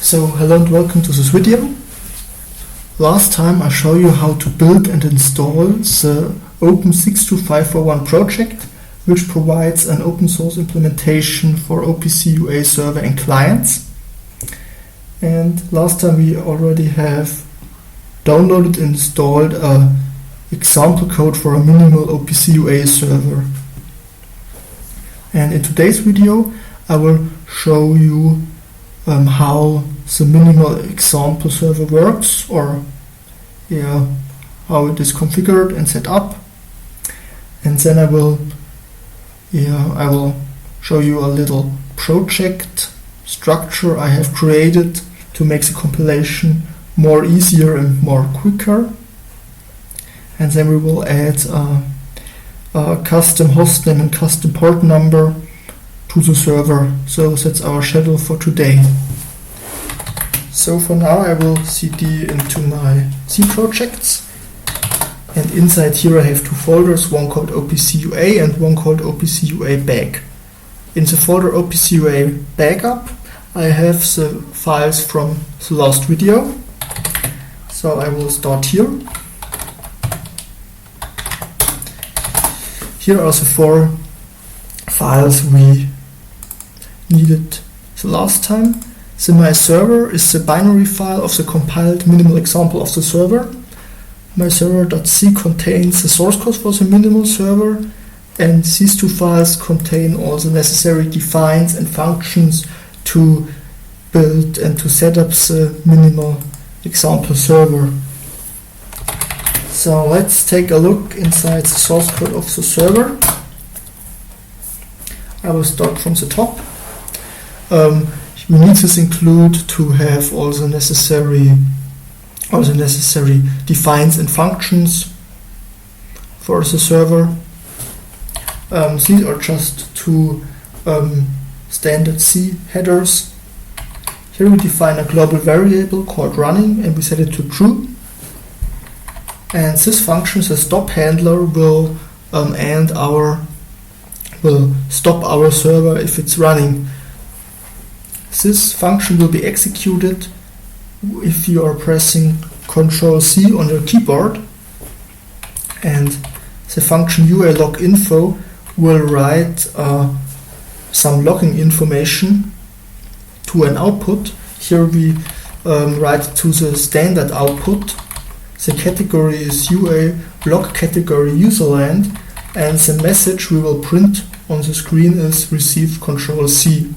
So hello and welcome to this video. Last time I showed you how to build and install the Open62541 project, which provides an open source implementation for OPC UA server and clients. And last time we already have downloaded and installed an example code for a minimal OPC UA server. And in today's video I will show you how the minimal example server works, or how it is configured and set up. And then I will show you a little project structure I have created to make the compilation more easier and more quicker. And then we will add a custom hostname and custom port number to the server. So that's our schedule for today. So for now I will cd into my C projects, and inside here I have two folders, one called OPC UA and one called OPC UA bag. In the folder OPC UA backup I have the files from the last video. So I will start here. Here are the 4 files we needed the last time. The my server is the binary file of the compiled minimal example of the server. My server.c contains the source code for the minimal server, and these 2 files contain all the necessary defines and functions to build and to set up the minimal example server. So let's take a look inside the source code of the server. I will start from the top. We need this include to have all the necessary defines and functions for the server. These are just 2 standard C headers. Here we define a global variable called running and we set it to true. And this function, the stop handler, will stop our server if it's running. This function will be executed if you are pressing Ctrl C on your keyboard, and the function UA log info will write some logging information to an output. Here we write to the standard output. The category is UA log category userland, and the message we will print on the screen is received Ctrl C.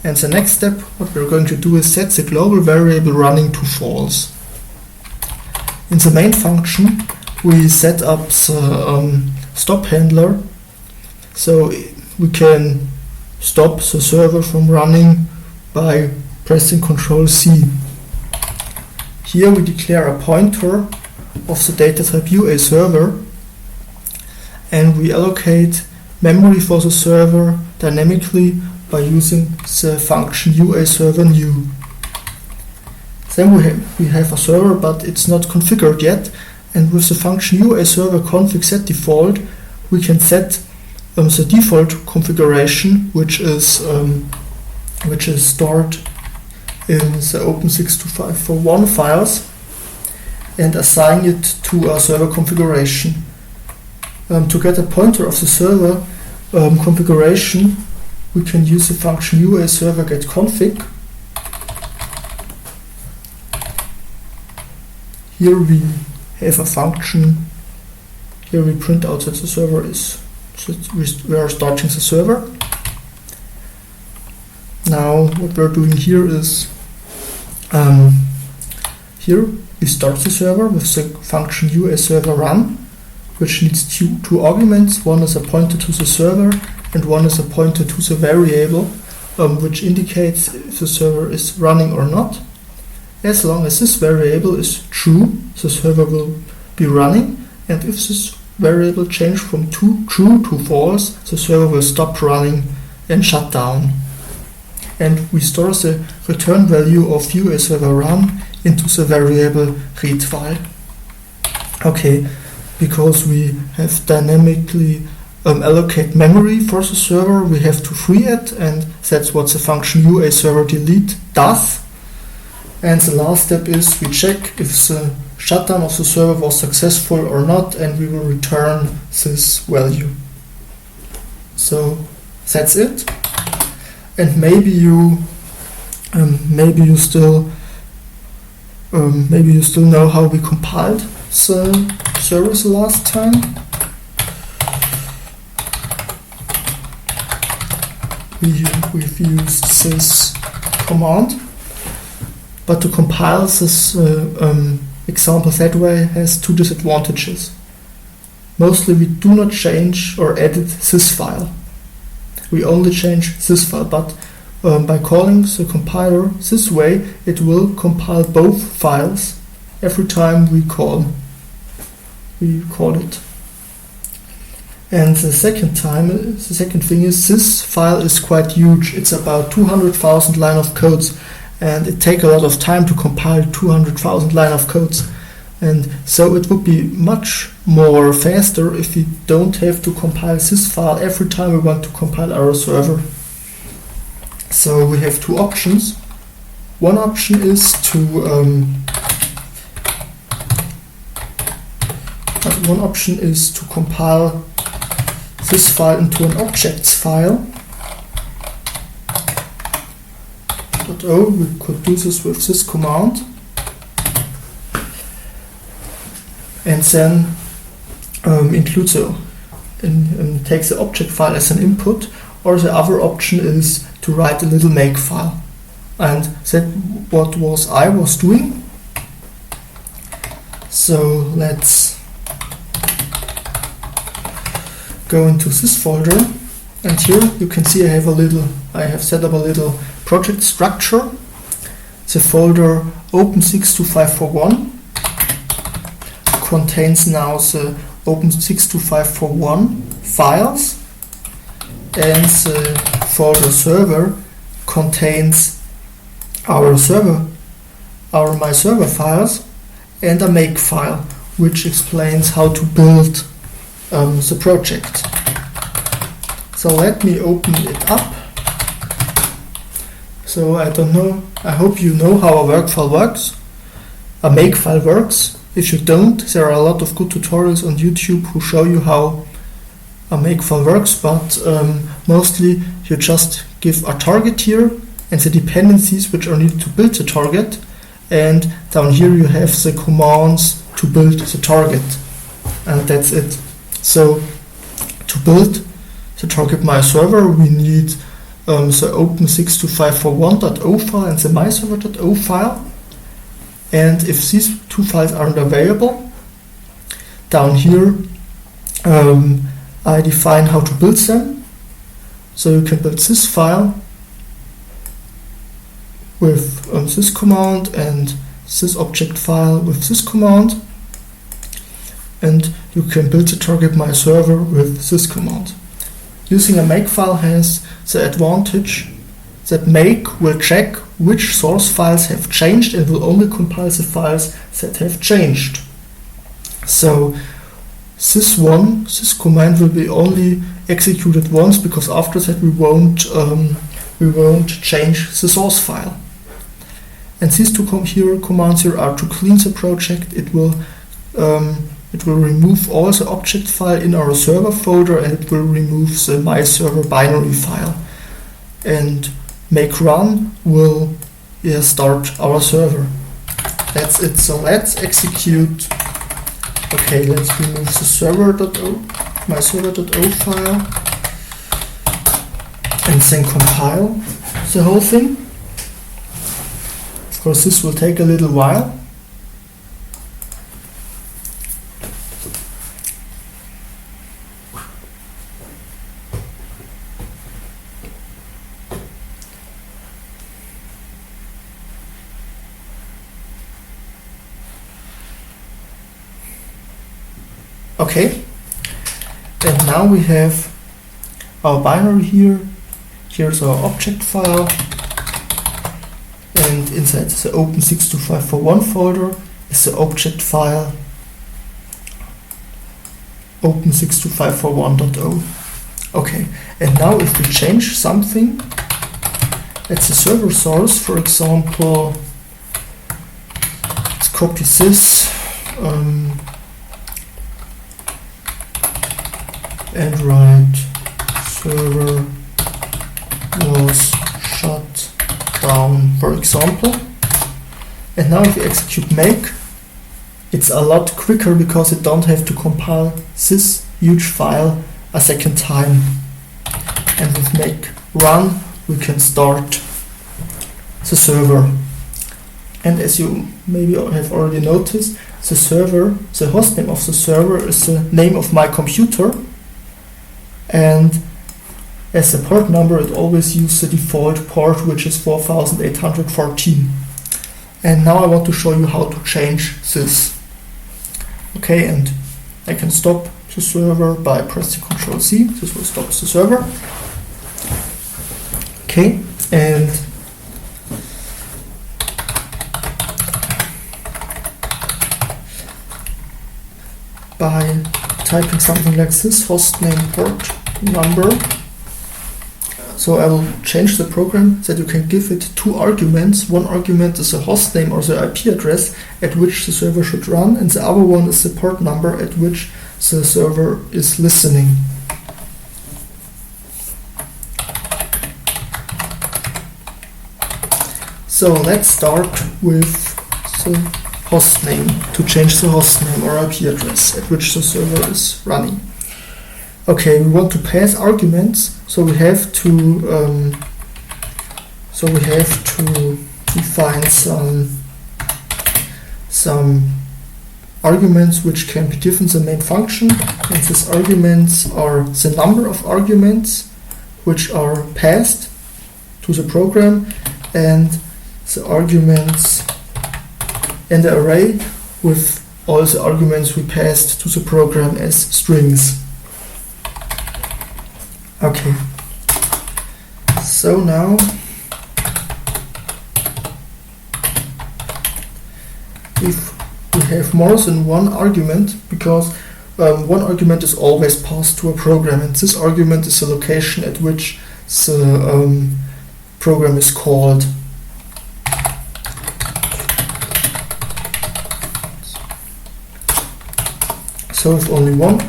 And the next step, what we're going to do is set the global variable running to false. In the main function, we set up the stop handler, so we can stop the server from running by pressing Ctrl C. Here we declare a pointer of the data type UA server, and we allocate memory for the server dynamically by using the function UA server new. Then we have a server, but it's not configured yet, and with the function UA server config set default we can set the default configuration, which is stored in the Open62541 files, and assign it to a server configuration. To get a pointer of the server configuration, we can use the function UA server get config. Here we have a function. Here we print out that the server is, we are starting the server. Now what we're doing here is, here we start the server with the function UA server run, which needs 2 arguments. One is a pointer to the server and one is a pointer to the variable, which indicates if the server is running or not. As long as this variable is true, the server will be running, and if this variable changes from true to false, the server will stop running and shut down. And we store the return value of UA server run into the variable read file. Okay, because we have dynamically allocate memory for the server, we have to free it, and that's what the function UA server delete does. And the last step is we check if the shutdown of the server was successful or not, and we will return this value. So that's it. And maybe you still know how we compiled the service last time. We've used this command, but to compile this example that way has two disadvantages. Mostly we do not change or edit this file. We only change this file, but by calling the compiler this way, it will compile both files every time we call it. And the second thing is this file is quite huge. It's about 200,000 line of codes, and it takes a lot of time to compile 200,000 line of codes. And so it would be much more faster if we don't have to compile this file every time we want to compile our server. So we have two options. One option is to compile this file into an objects file. We could do this with this command. And then take the object file as an input, or the other option is to write a little make file. And that what I was doing. So let's go into this folder, and here you can see I have set up a little project structure. The folder Open62541 contains now the Open62541 files, and the folder server contains our my server files and a make file which explains how to build the project. So let me open it up. So I hope you know how a workfile works, a make file works. If you don't, there are a lot of good tutorials on YouTube who show you how a make file works, but mostly you just give a target here and the dependencies which are needed to build the target, and down here you have the commands to build the target, and that's it. So to build the target my server, we need the Open62541.o file and the myserver.o file. And if these two files aren't available, down here I define how to build them. So you can build this file with this command, and this object file with this command, and you can build the target my server with this command. Using a make file has the advantage that make will check which source files have changed and will only compile the files that have changed. So this command will be only executed once, because after that we won't change the source file. And these two commands here are to clean the project. It will remove all the object file in our server folder, and it will remove the my server binary file. And make run will start our server. That's it. So let's execute. Okay, let's remove the my server.o file, and then compile the whole thing. Of course, this will take a little while. Okay, and now we have our binary here. Here's our object file, and inside the Open62541 folder is the object file Open62541.o. Okay, and now if we change something at the server source, for example, copy this and write server was shut down, for example. And now if you execute make, it's a lot quicker because you don't have to compile this huge file a second time. And with make run, we can start the server. And as you maybe have already noticed, the hostname of the server is the name of my computer. And as a port number, it always uses the default port, which is 4814. And now I want to show you how to change this. Okay, and I can stop the server by pressing Ctrl C. This will stop the server. Okay, and by typing something like this, hostname port number. So I will change the program that you can give it two arguments. One argument is the hostname or the IP address at which the server should run, and the other one is the port number at which the server is listening. So let's start with the hostname, to change the hostname or IP address at which the server is running. Okay, we want to pass arguments, so we have to define some arguments which can be given the main function, and these arguments are the number of arguments which are passed to the program, and the arguments and the array with all the arguments we passed to the program as strings. Okay, so now if we have more than one argument, because one argument is always passed to a program, and this argument is the location at which the program is called. So if only one,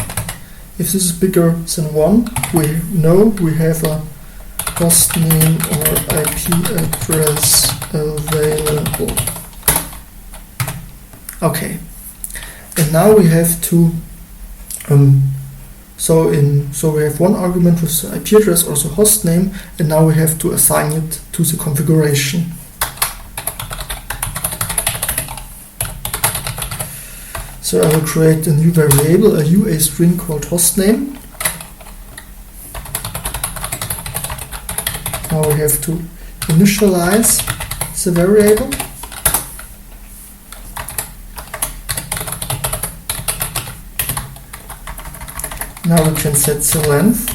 if this is bigger than one, we know we have a hostname or IP address available. Okay, and now we have to so we have one argument with the IP address or the hostname, and now we have to assign it to the configuration. So I will create a new variable, a UA string called hostname. Now we have to initialize the variable. Now we can set the length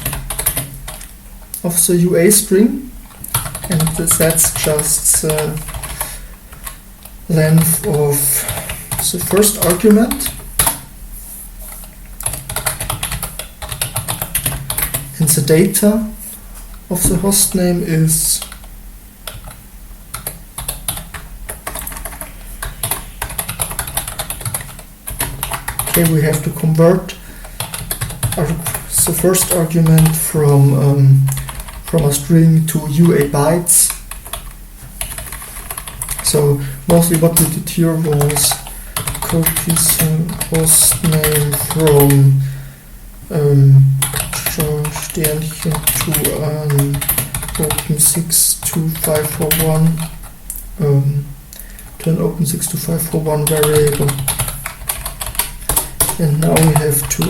of the UA string, and that's just the length of the first argument, and the data of the hostname is okay. We have to convert the first argument from a string to UA bytes. So mostly what we did here was copy some hostname from Sternchen to Open62541 to an Open62541 variable, and now we have to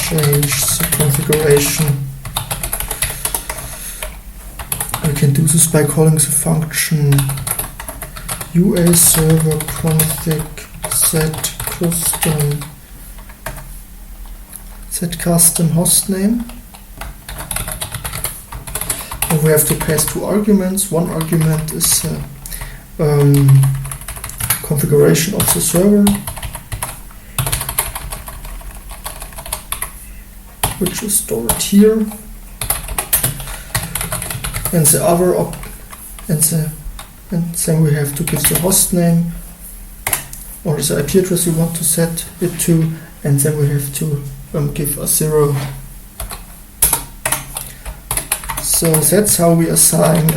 change the configuration. We can do this by calling the function UA server config set custom hostname. And we have to pass two arguments. One argument is configuration of the server, which is stored here, and the other and then we have to give the hostname or the IP address you want to set it to, and then we have to give a 0. So that's how we assign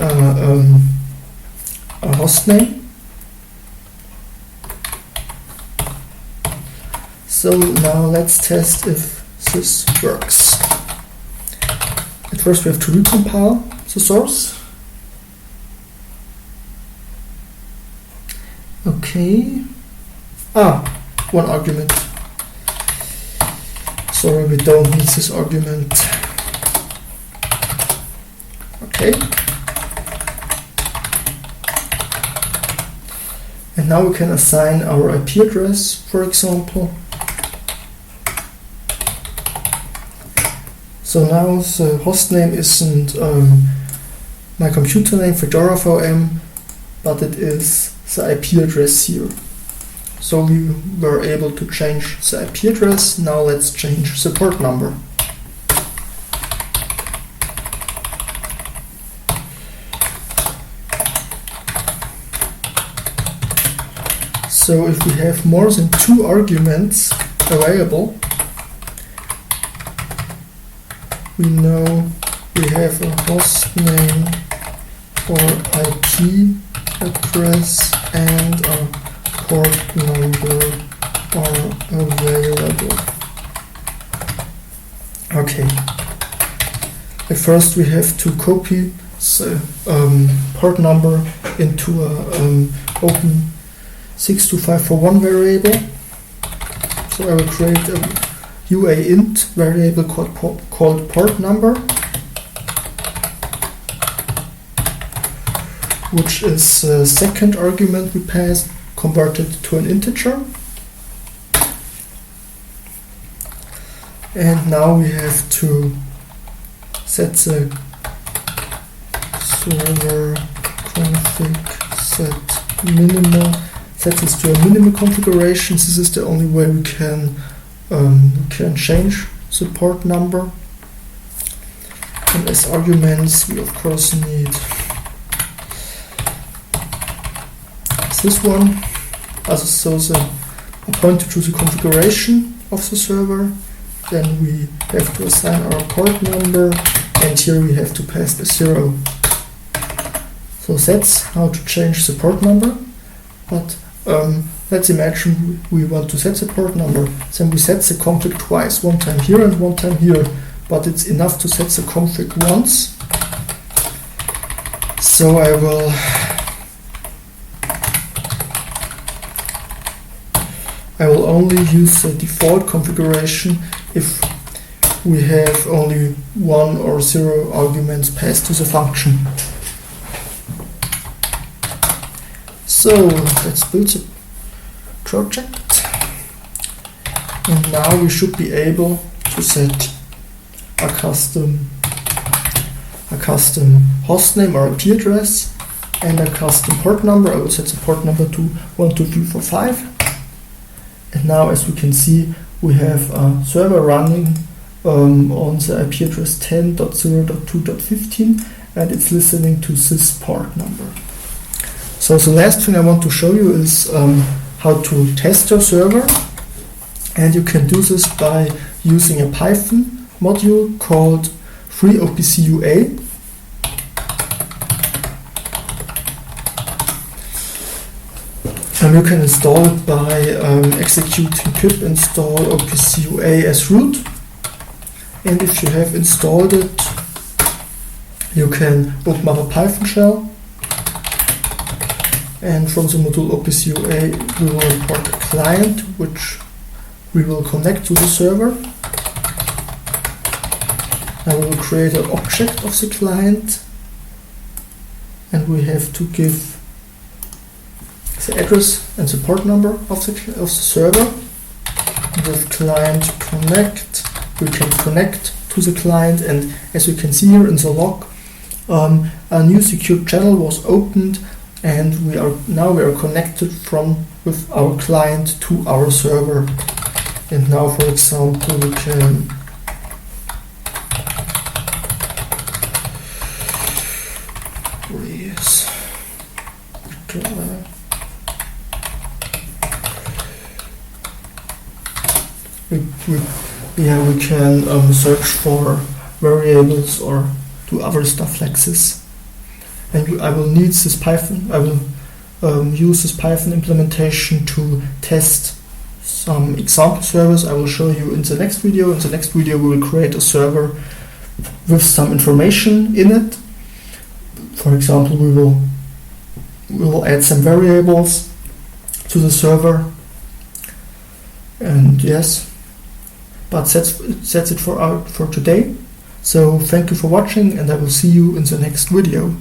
a host name. So now let's test if this works. At first we have to recompile the source. Okay. One argument. Sorry, we don't need this argument. Okay. And now we can assign our IP address, for example. So now the host name isn't my computer name, Fedora VM, but it is the IP address here. So we were able to change the IP address. Now let's change the port number. So if we have more than 2 arguments available, we know we have a host name or IP address and a port number are available. Okay. At first we have to copy the port number into a Open62541 variable. So I will create a UA int variable called port number, which is the second argument we passed converted to an integer. And now we have to set the server config set minimal. Set this to a minimal configuration. This is the only way we can change the port number. And as arguments, we of course need this one, so a pointer to the configuration of the server. Then we have to assign our port number, and here we have to pass the 0. So that's how to change the port number. But let's imagine we want to set the port number. Then we set the config twice, one time here and one time here. But it's enough to set the config once. So I will only use the default configuration if we have only 1 or 0 arguments passed to the function. So let's build the project. And now we should be able to set a custom hostname or IP address and a custom port number. I will set the port number to 12345. And now, as we can see, we have a server running on the IP address 10.0.2.15, and it's listening to this port number. So the last thing I want to show you is how to test your server. And you can do this by using a Python module called free OPC UA. And you can install it by executing pip install OPC UA as root. And if you have installed it, you can open up a Python shell. And from the module OPC UA, we will import a client, which we will connect to the server. And we will create an object of the client. And we have to give the address and the port number of the server. With client connect, we can connect to the client, and as you can see here in the log, a new secure channel was opened, and we are connected with our client to our server. And now, for example, we can we can search for variables or do other stuff like this. And I will need this Python. I will use this Python implementation to test some example servers I will show you in the next video. In the next video we will create a server with some information in it. For example, we will add some variables to the server. And yes, but that's it for today. So thank you for watching, and I will see you in the next video.